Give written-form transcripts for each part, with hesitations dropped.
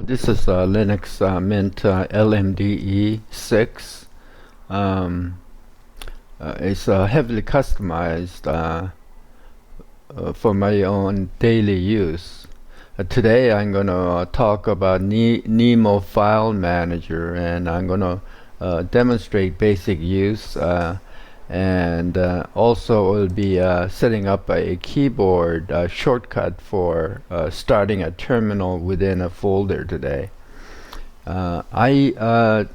This is linuxmint LMDE 6. Um, it's heavily customized for my own daily use. Today I'm going to talk about Nemo file manager, and I'm going to demonstrate basic use, and also will be setting up a keyboard shortcut for starting a terminal within a folder today. I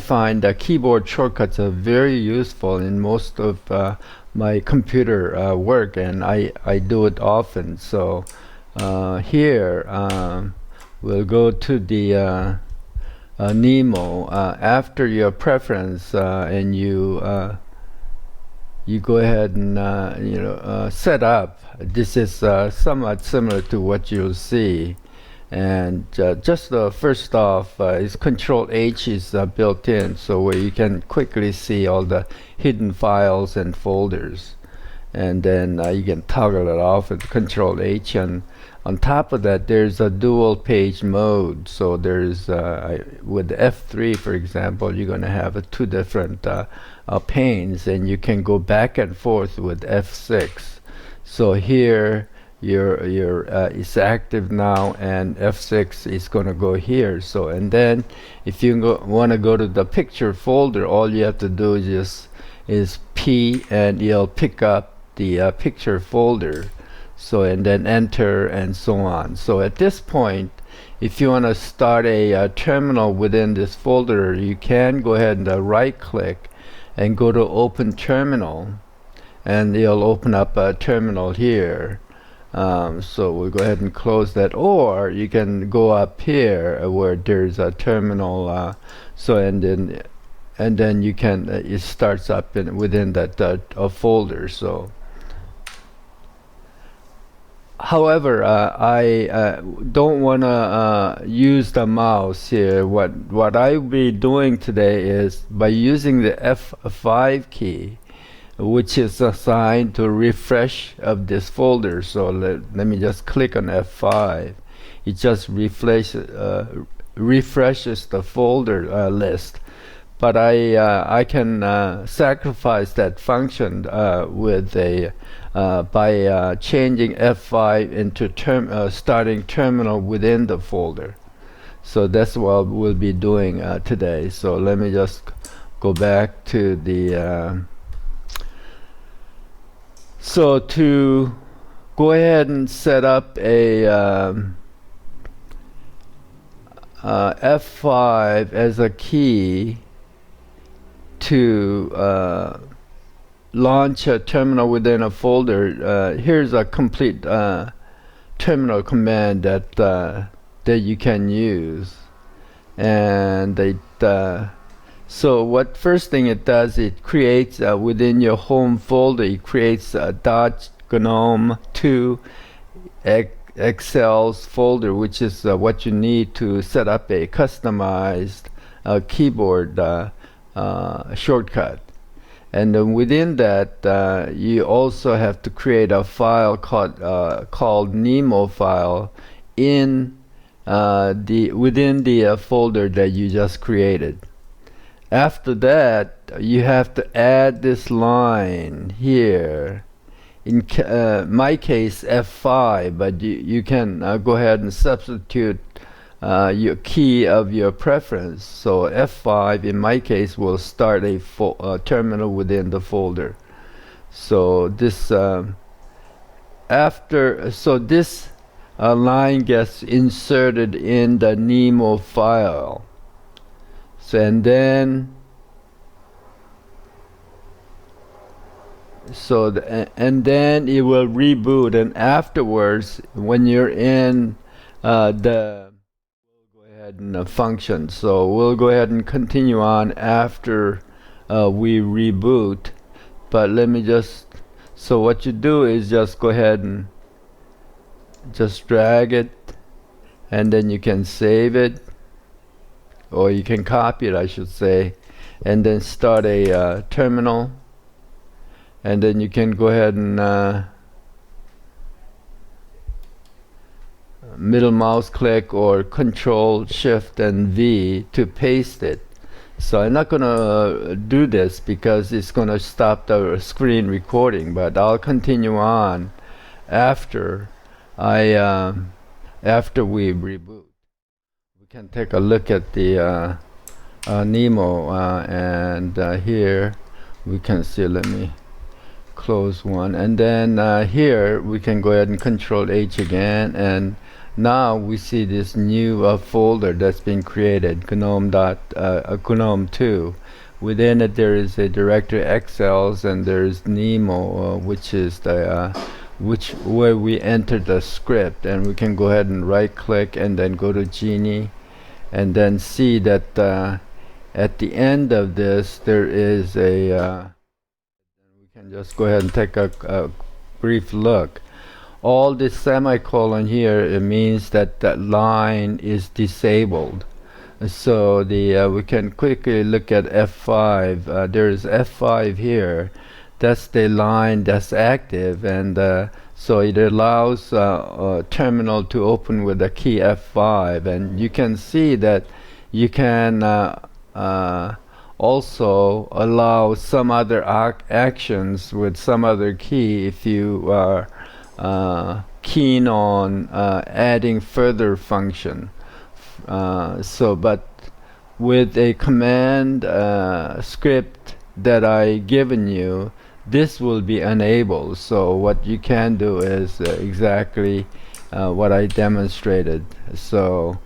find that keyboard shortcuts are very useful in most of my computer work, and I do it often. So here we'll go to the Nemo. After your preference, and you go ahead and set up. This is somewhat similar to what you'll see, and just first off is Control H is built in, so where you can quickly see all the hidden files and folders, and then you can toggle it off with Control H. And on top of that, there's a dual page mode. So there's with F3, for example, you're going to have two different panes, and you can go back and forth with F6. So here it's active now, and F6 is going to go here. So, and then if you want to go to the picture folder, all you have to do is P, and you'll pick up the picture folder. So, and then enter, and so on. So at this point, if you want to start a terminal within this folder, you can go ahead and right click and go to open terminal, and it'll open up a terminal here. So we'll go ahead and close that, or you can go up here where there's a terminal. So and then you can it starts up within that folder. So however, I don't want to use the mouse here. What I'll be doing today is by using the F5 key, which is assigned to refresh of this folder. So let me just click on F5. It just refreshes the folder list. But I can sacrifice that function with a by changing F5 into starting terminal within the folder. So that's what we'll be doing today. So let me just go back to the so to go ahead and set up a F5 as a key to launch a terminal within a folder. Here's a complete terminal command that you can use, and so what first thing it does, it creates within your home folder, it creates a .gnome2 Excels folder, which is what you need to set up a customized keyboard shortcut. And then within that, you also have to create a file called Nemo file in within the folder that you just created. After that, you have to add this line here. In my case, F5, but you can go ahead and substitute your key of your preference. So F5 in my case will start a terminal within the folder. So this this line gets inserted in the Nemo file. So and then and then it will reboot, and afterwards when you're in the and function. So we'll go ahead and continue on after we reboot. But let me just, so what you do is just go ahead and just drag it, and then you can save it, or you can copy it, I should say, and then start a terminal, and then you can go ahead and middle mouse click or Control Shift and V to paste it. So I'm not gonna do this because it's gonna stop the screen recording, but I'll continue on after after we reboot. We can take a look at the Nemo, and here we can see, let me close one, and then here we can go ahead and Control H again, and now we see this new folder that's been created, GNOME 2. Within it there is a directory XLs, and there's Nemo, which is the where we enter the script, and we can go ahead and right click and then go to Genie, and then see that at the end of this there is a we can just go ahead and take a brief look. All this semicolon here, it means that that line is disabled. So we can quickly look at F5. There is F5 here. That's the line that's active, and so it allows terminal to open with the key F5, and you can see that you can also allow some other actions with some other key if you are keen on adding further function. But with a command script that I given you, this will be enabled. So what you can do is exactly what I demonstrated. So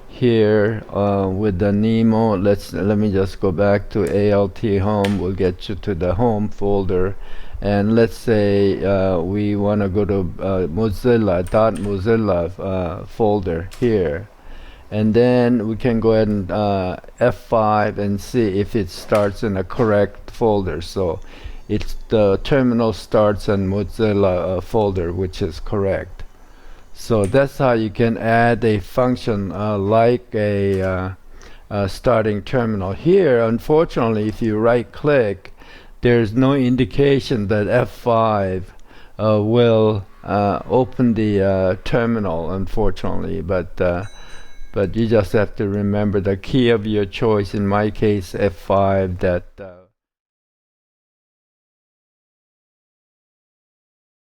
here with the Nemo, let me just go back to ALT home. We'll get you to the home folder, and let's say we want to go to Mozilla folder here, and then we can go ahead and F5 and see if it starts in a correct folder. So it's the terminal starts in Mozilla folder, which is correct. So that's how you can add a function like a starting terminal. Here, unfortunately, if you right click, there's no indication that F5 will open the terminal, unfortunately, but you just have to remember the key of your choice, in my case F5, that